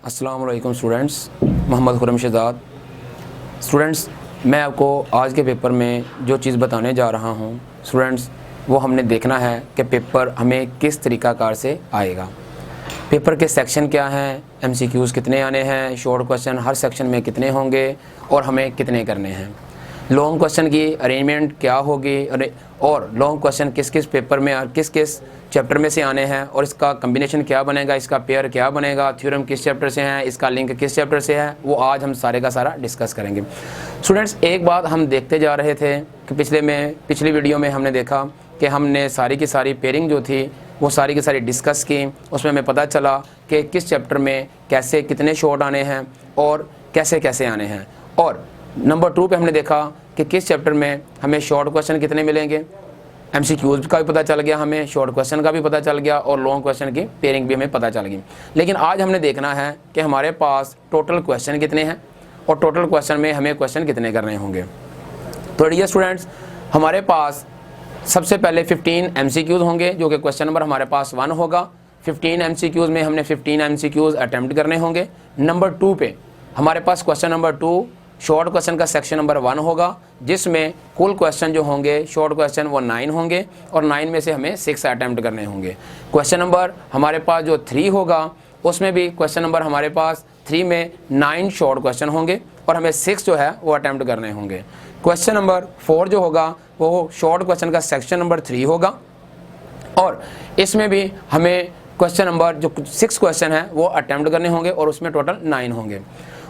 अस्सलाम वालेकुम students, Mohammad Khurram Shahzad. Students, मैं आपको आज के पेपर में जो चीज़ बताने जा रहा हूँ स्टूडेंट्स, वो हमने देखना है कि पेपर हमें किस तरीक़ाकार से आएगा। पेपर के सेक्शन क्या हैं, एमसीक्यूज़ कितने आने हैं, शॉर्ट क्वेश्चन हर सेक्शन में कितने होंगे और हमें कितने करने हैं, लॉन्ग क्वेश्चन की अरेंजमेंट क्या होगी और लॉन्ग क्वेश्चन किस किस पेपर में और किस किस चैप्टर में से आने हैं और इसका कम्बिनेशन क्या बनेगा, इसका पेयर क्या बनेगा, थ्योरम किस चैप्टर से है, इसका लिंक किस चैप्टर से है, वो आज हम सारे का सारा डिस्कस करेंगे। स्टूडेंट्स, एक बात हम देखते जा रहे थे कि पिछली वीडियो में हमने देखा कि हमने सारी की सारी पेयरिंग जो थी वो सारी की सारी डिस्कस की। उसमें हमें पता चला कि किस चैप्टर में कैसे कितने शॉर्ट आने हैं और कैसे कैसे आने हैं। और नंबर 2 पे हमने देखा कि किस चैप्टर में हमें शॉर्ट क्वेश्चन कितने मिलेंगे, एमसीक्यूज़ का भी पता चल गया, हमें शॉर्ट क्वेश्चन का भी पता चल गया और लॉन्ग क्वेश्चन की पेयरिंग भी हमें पता चल गई। लेकिन आज हमने देखना है कि हमारे पास टोटल क्वेश्चन कितने हैं और टोटल क्वेश्चन में हमें क्वेश्चन कितने करने होंगे। तो डियर स्टूडेंट्स, हमारे पास सबसे पहले 15 एमसीक्यूज़ होंगे जो कि क्वेश्चन नंबर हमारे पास 1 होगा। 15 एमसीक्यूज़ में हमने 15 एमसीक्यूज़ अटैम्प्ट करने होंगे। नंबर 2 पे हमारे पास क्वेश्चन नंबर 2 शॉर्ट क्वेश्चन का सेक्शन नंबर 1 होगा, जिसमें कुल क्वेश्चन जो होंगे शॉर्ट क्वेश्चन वो 9 होंगे और 9 में से हमें 6 अटैम्प्ट करने होंगे। क्वेश्चन नंबर हमारे पास जो 3 होगा उसमें भी क्वेश्चन नंबर हमारे पास 3 में 9 शॉर्ट क्वेश्चन होंगे और हमें 6 जो है वो अटैम्प्ट करने होंगे। क्वेश्चन नंबर 4 जो होगा वो शॉर्ट क्वेश्चन का सेक्शन नंबर 3 होगा और इसमें भी हमें क्वेश्चन नंबर जो 6 क्वेश्चन है वो अटैम्प्ट करने होंगे और उसमें टोटल 9 होंगे।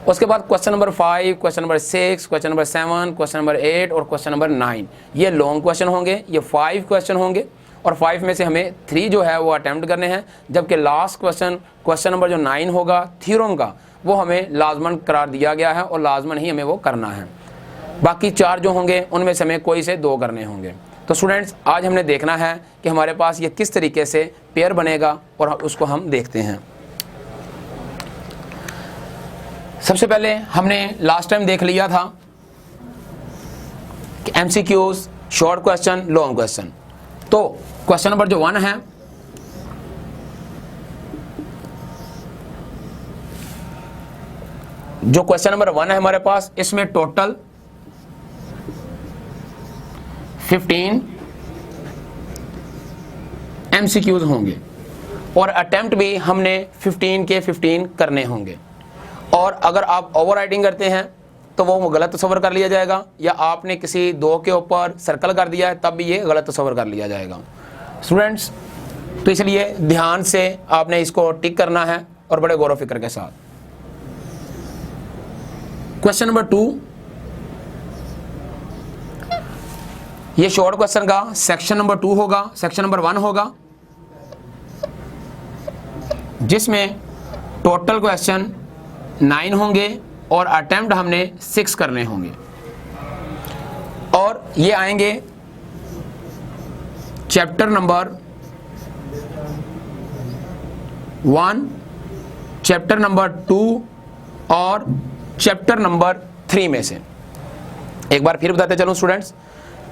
उसके बाद question number 5, question number 6, question number 7, question number 8 और क्वेश्चन नंबर 9 ये लॉन्ग क्वेश्चन होंगे, ये 5 क्वेश्चन होंगे और 5 में से हमें 3 जो है वो अटैम्प्ट करने हैं। जबकि लास्ट क्वेश्चन नंबर जो 9 होगा थ्योरम का, वो हमें लाजमन करार दिया गया है और लाजमन ही हमें वो करना है। बाकी 4 जो होंगे उनमें से हमें कोई से 2 करने होंगे। तो स्टूडेंट्स, आज हमने देखना है कि हमारे पास ये किस तरीके से पेयर बनेगा और उसको हम देखते हैं। सबसे पहले हमने लास्ट टाइम देख लिया था कि MCQs, short question, long question. तो क्वेश्चन नंबर जो 1 है, जो क्वेश्चन नंबर 1 है हमारे पास, इसमें टोटल 15 एमसीक्यूज़ होंगे और अटेम्प्ट भी हमने 15 के 15 करने होंगे। और अगर आप ओवर राइटिंग करते हैं तो वो गलत तस्वर कर लिया जाएगा, या आपने किसी 2 के ऊपर सर्कल कर दिया है तब भी ये गलत तस्वर कर लिया जाएगा स्टूडेंट्स। तो इसलिए ध्यान से आपने इसको टिक करना है और बड़े गौर व फिक्र के साथ। क्वेश्चन नंबर 2, ये शॉर्ट क्वेश्चन का सेक्शन नंबर 2 होगा, सेक्शन नंबर 1 होगा, जिसमें टोटल क्वेश्चन 9 होंगे और अटेम्प्ट हमने 6 करने होंगे। और ये आएंगे चैप्टर नंबर 1, चैप्टर नंबर 2 और चैप्टर नंबर 3 में से। एक बार फिर बताते चलूं स्टूडेंट्स,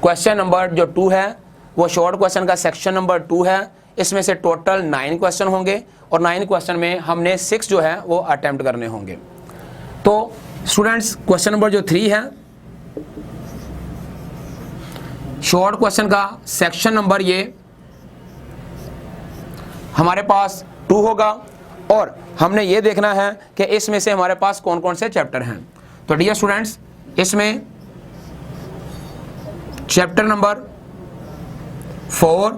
क्वेश्चन नंबर जो 2 है वो शॉर्ट क्वेश्चन का सेक्शन नंबर 2 है। इसमें से टोटल 9 क्वेश्चन होंगे और 9 क्वेश्चन में हमने 6 जो है वो अटेम्प्ट करने होंगे। तो स्टूडेंट्स, क्वेश्चन नंबर जो 3 है, शॉर्ट क्वेश्चन का सेक्शन नंबर ये हमारे पास 2 होगा और हमने ये देखना है कि इसमें से हमारे पास कौन कौन से चैप्टर हैं। तो डियर स्टूडेंट्स, इसमें चैप्टर नंबर 4,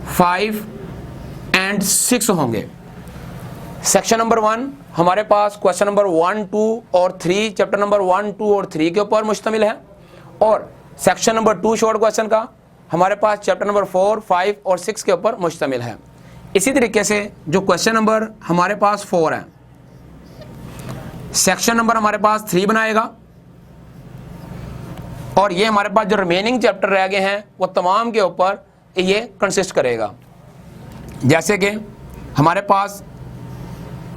5 एंड 6 होंगे। सेक्शन नंबर 1 हमारे पास क्वेश्चन नंबर 1, 2 और 3, चैप्टर नंबर 1, 2 और 3 के ऊपर मुश्तमिल है। और सेक्शन नंबर 2 शॉर्ट क्वेश्चन का हमारे पास चैप्टर नंबर 4, 5 और 6 के ऊपर मुश्तमिल है। इसी तरीके से जो क्वेश्चन नंबर हमारे पास 4 है, सेक्शन नंबर हमारे पास 3 बनाएगा और ये हमारे पास जो रिमेनिंग चैप्टर रह गए हैं वो तमाम के ऊपर ये कंसिस्ट करेगा। जैसे कि हमारे पास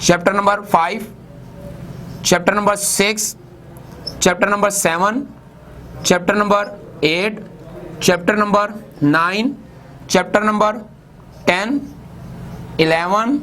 chapter number 5, chapter number 6, chapter number 7, chapter number 8, chapter number 9, chapter number 10, 11,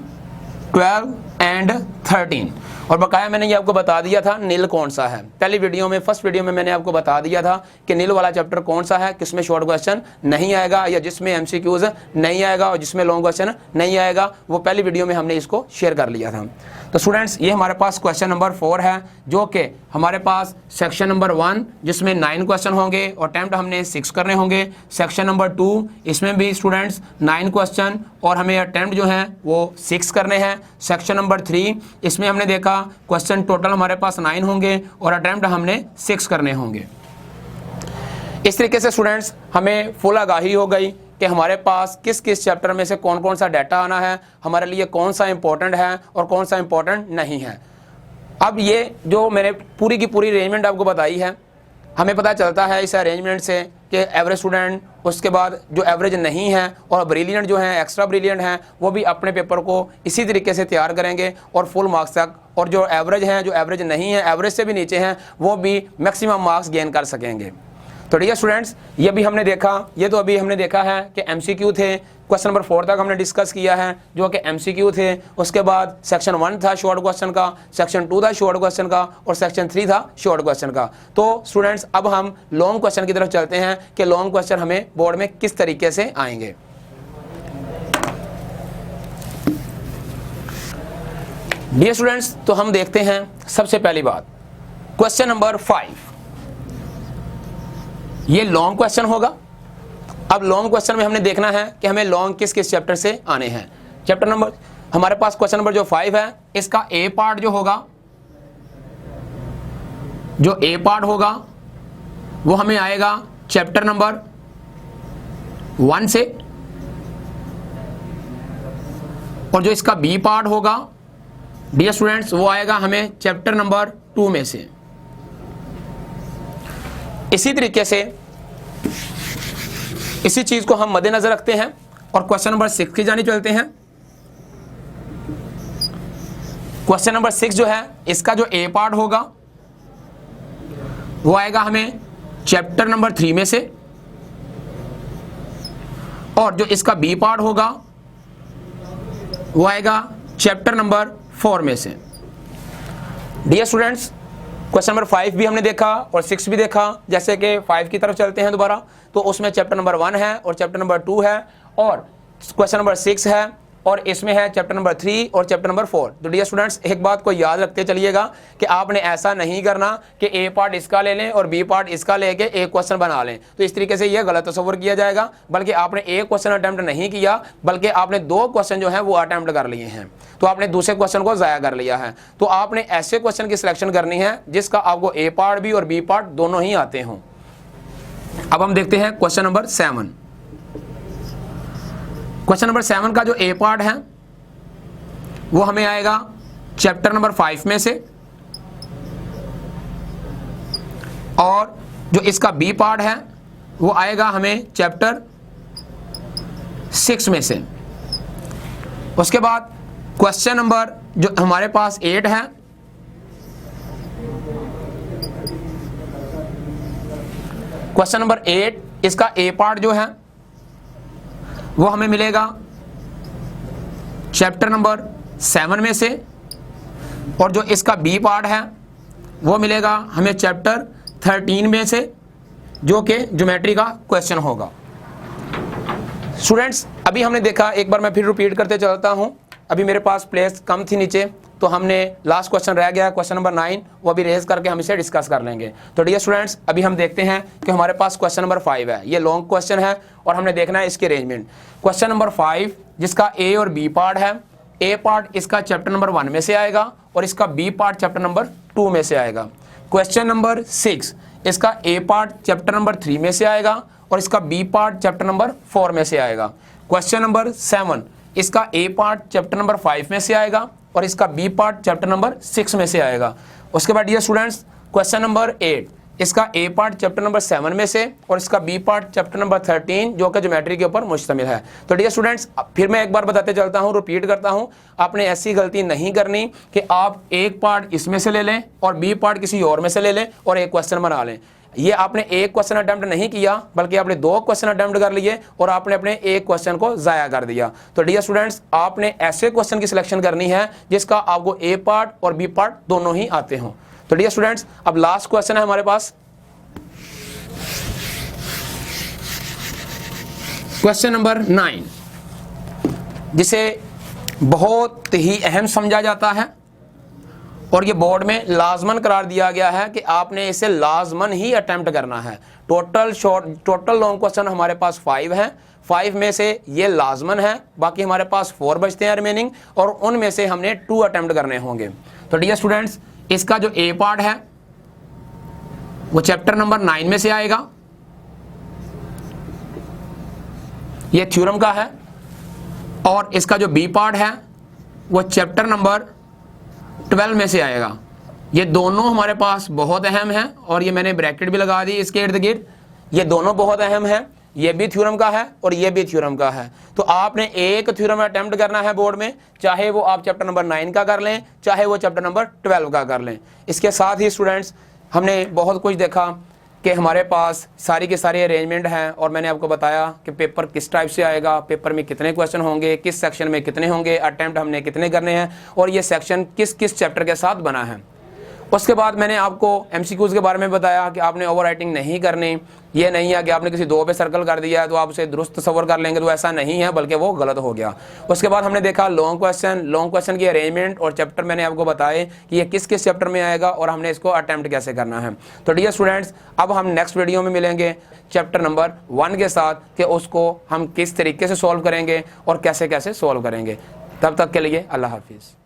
12 and 13। और बकाया मैंने ये आपको बता दिया था नील कौन सा है। पहली वीडियो में, फर्स्ट वीडियो में मैंने आपको बता दिया था कि नील वाला चैप्टर कौन सा है, किसमें शॉर्ट क्वेश्चन नहीं आएगा या जिसमें एमसीक्यूज नहीं आएगा और जिसमें लॉन्ग क्वेश्चन नहीं आएगा, वो पहली वीडियो में हमने इसको शेयर कर लिया था। तो स्टूडेंट्स ये हमारे पास क्वेश्चन नंबर 4 है, जो कि हमारे पास सेक्शन नंबर 1 जिसमें 9 क्वेश्चन होंगे और अटेम्प्ट हमने 6 करने होंगे। सेक्शन नंबर 2 इसमें भी स्टूडेंट्स 9 क्वेश्चन और हमें अटेम्प्ट जो है वो 6 करने हैं। सेक्शन नंबर 3 इसमें हमने देखा क्वेश्चन टोटल हमारे पास 9 होंगे और अटेम्प्ट हमने 6 करने होंगे। इस तरीके से स्टूडेंट्स हमें फुल आगाही हो गई कि हमारे पास किस किस चैप्टर में से कौन कौन सा डाटा आना है, हमारे लिए कौन सा इंपॉर्टेंट है और कौन सा इंपॉर्टेंट नहीं है। अब ये जो मैंने पूरी की पूरी अरेंजमेंट आपको बताई है, हमें पता चलता है इस अरेंजमेंट से कि एवरेज स्टूडेंट, उसके बाद जो एवरेज नहीं है और ब्रिलियंट जो हैं, एक्स्ट्रा ब्रिलियंट हैं, वो भी अपने पेपर को इसी तरीके से तैयार करेंगे और फुल मार्क्स तक, और जो एवरेज हैं, जो एवरेज नहीं है, एवरेज से भी नीचे हैं, वो भी मैक्सिमम मार्क्स गेन कर सकेंगे। तो ठीक है स्टूडेंट्स, ये भी हमने देखा, ये तो अभी हमने देखा है कि एमसीक्यू थे। क्वेश्चन नंबर 4 तक हमने डिस्कस किया है जो कि एमसीक्यू थे। उसके बाद सेक्शन 1 था शॉर्ट क्वेश्चन का, सेक्शन 2 था शॉर्ट क्वेश्चन का और सेक्शन 3 था शॉर्ट क्वेश्चन का। तो स्टूडेंट्स अब हम लॉन्ग क्वेश्चन की तरफ चलते हैं कि लॉन्ग क्वेश्चन हमें बोर्ड में किस तरीके से आएंगे। डियर स्टूडेंट्स, तो हम देखते हैं सबसे पहली बात क्वेश्चन नंबर 5, ये लॉन्ग क्वेश्चन होगा। अब लॉन्ग क्वेश्चन में हमने देखना है कि हमें लॉन्ग किस किस चैप्टर से आने हैं। चैप्टर नंबर हमारे पास क्वेश्चन नंबर जो 5 है, इसका ए पार्ट जो होगा, जो ए पार्ट होगा वो हमें आएगा चैप्टर नंबर 1 से, और जो इसका बी पार्ट होगा डियर स्टूडेंट्स वो आएगा हमें चैप्टर नंबर 2 में से। इसी तरीके से इसी चीज को हम मद्देनजर रखते हैं और क्वेश्चन नंबर 6 की जानी चलते हैं। क्वेश्चन नंबर 6 जो है, इसका जो ए पार्ट होगा वो आएगा हमें चैप्टर नंबर 3 में से, और जो इसका बी पार्ट होगा वो आएगा चैप्टर नंबर 4 में से। डियर स्टूडेंट्स, क्वेश्चन नंबर 5 भी हमने देखा और 6 भी देखा। जैसे कि 5 की तरफ चलते हैं दोबारा, तो उसमें चैप्टर नंबर 1 है और चैप्टर नंबर 2 है और क्वेश्चन नंबर 6 है और इसमें है चैप्टर नंबर 3 और चैप्टर नंबर 4। तो डियर स्टूडेंट्स एक बात को याद रखते चलिएगा कि आपने ऐसा नहीं करना कि ए पार्ट इसका ले लें और बी पार्ट इसका लेके एक क्वेश्चन बना लें, तो इस तरीके से यह गलत तस्वर किया जाएगा। बल्कि आपने एक क्वेश्चन अटेम्प्ट नहीं किया, बल्कि आपने 2 क्वेश्चन जो है वो अटेम्प्ट कर लिए हैं, तो आपने दूसरे क्वेश्चन को ज़ाया कर लिया है। तो आपने ऐसे क्वेश्चन की सिलेक्शन करनी है जिसका आपको ए पार्ट भी और बी पार्ट दोनों ही आते हों। अब हम देखते हैं क्वेश्चन नंबर 7। क्वेश्चन नंबर 7 का जो ए पार्ट है वो हमें आएगा चैप्टर नंबर 5 में से, और जो इसका बी पार्ट है वो आएगा हमें चैप्टर 6 में से। उसके बाद क्वेश्चन नंबर जो हमारे पास 8 है, क्वेश्चन नंबर 8 इसका ए पार्ट जो है वो हमें मिलेगा चैप्टर नंबर 7 में से, और जो इसका बी पार्ट है वो मिलेगा हमें चैप्टर 13 में से, जो कि ज्योमेट्री का क्वेश्चन होगा। स्टूडेंट्स अभी हमने देखा, एक बार मैं फिर रिपीट करते चलता हूं, अभी मेरे पास प्लेस कम थी नीचे, तो हमने लास्ट क्वेश्चन रह गया क्वेश्चन नंबर 9, वो अभी रेज करके हम इसे डिस्कस कर लेंगे। तो डियर स्टूडेंट्स अभी हम देखते हैं कि हमारे पास क्वेश्चन नंबर 5 है, ये लॉन्ग क्वेश्चन है और हमने देखना है इसकी अरेंजमेंट। क्वेश्चन नंबर 5 जिसका ए और बी पार्ट है, ए पार्ट इसका चैप्टर नंबर 1 में से आएगा और इसका बी पार्ट चैप्टर नंबर 2 में से आएगा। क्वेश्चन नंबर 6 इसका ए पार्ट चैप्टर नंबर 3 में से आएगा और इसका बी पार्ट चैप्टर नंबर 4 में से आएगा। क्वेश्चन नंबर 7 इसका ए पार्ट चैप्टर नंबर 5 में से आएगा और इसका बी पार्ट चैप्टर नंबर 6 में से आएगा। उसके बाद डियर स्टूडेंट्स क्वेश्चन नंबर 8 इसका ए पार्ट चैप्टर नंबर 7 में से और इसका बी पार्ट चैप्टर नंबर 13 जो कि ज्योमेट्री के ऊपर मुश्तमिल है। तो डियर स्टूडेंट्स फिर मैं एक बार बताते चलता हूं, रिपीट करता हूं, आपने ऐसी गलती नहीं करनी कि आप एक पार्ट इसमें से ले लें और बी पार्ट किसी और में से ले लें और एक क्वेश्चन बना लें। ये आपने एक क्वेश्चन अटेम्प्ट नहीं किया बल्कि आपने 2 क्वेश्चन अटेम्प्ट कर लिए और आपने अपने एक क्वेश्चन को जाया कर दिया। तो डियर स्टूडेंट्स, आपने ऐसे क्वेश्चन की सिलेक्शन करनी है जिसका आपको ए पार्ट और बी पार्ट दोनों ही आते हों। तो डियर स्टूडेंट्स, अब लास्ट क्वेश्चन है हमारे पास, क्वेश्चन नंबर 9, जिसे बहुत ही अहम समझा जाता है और ये बोर्ड में लाजमन करार दिया गया है कि आपने इसे लाजमन ही अटेम्प्ट करना है। टोटल लॉन्ग क्वेश्चन हमारे पास 5 हैं, 5 में से ये लाजमन है, बाकी हमारे पास 4 बचते हैं रिमेनिंग, और उनमें से हमने 2 अटेम्प्ट करने होंगे। तो डियर स्टूडेंट्स, इसका जो ए पार्ट है वो चैप्टर नंबर 9 में से आएगा, ये थ्योरम का है, और इसका जो बी पार्ट है वो चैप्टर नंबर 12 में से आएगा। ये दोनों हमारे पास बहुत अहम हैं और ये मैंने ब्रैकेट भी लगा दी इसके इर्द गिर्द। ये दोनों बहुत अहम हैं, ये भी थ्योरम का है और ये भी थ्योरम का है। तो आपने एक थ्योरम अटेम्प्ट करना है बोर्ड में, चाहे वो आप चैप्टर नंबर 9 का कर लें, चाहे वो चैप्टर नंबर 12 का कर लें। इसके साथ ही स्टूडेंट्स, हमने बहुत कुछ देखा कि हमारे पास सारी के सारी अरेंजमेंट हैं और मैंने आपको बताया कि पेपर किस टाइप से आएगा, पेपर में कितने क्वेश्चन होंगे, किस सेक्शन में कितने होंगे, अटेम्प्ट हमने कितने करने हैं और ये सेक्शन किस किस चैप्टर के साथ बना है। उसके बाद मैंने आपको एमसीक्यूज़ के बारे में बताया कि आपने ओवर राइटिंग नहीं करनी। ये नहीं है कि आपने किसी 2 पे सर्कल कर दिया है तो आप उसे दुरुस्त तस्वर कर लेंगे, तो ऐसा नहीं है, बल्कि वो गलत हो गया। उसके बाद हमने देखा लॉन्ग क्वेश्चन की अरेंजमेंट और चैप्टर मैंने आपको बताए कि ये किस किस चैप्टर में आएगा और हमने इसको अटेम्प्ट कैसे करना है। तो डियर स्टूडेंट्स, अब हम नेक्स्ट वीडियो में मिलेंगे चैप्टर नंबर 1 के साथ कि उसको हम किस तरीके से सॉल्व करेंगे और कैसे कैसे सॉल्व करेंगे। तब तक के लिए अल्लाह हाफिज़।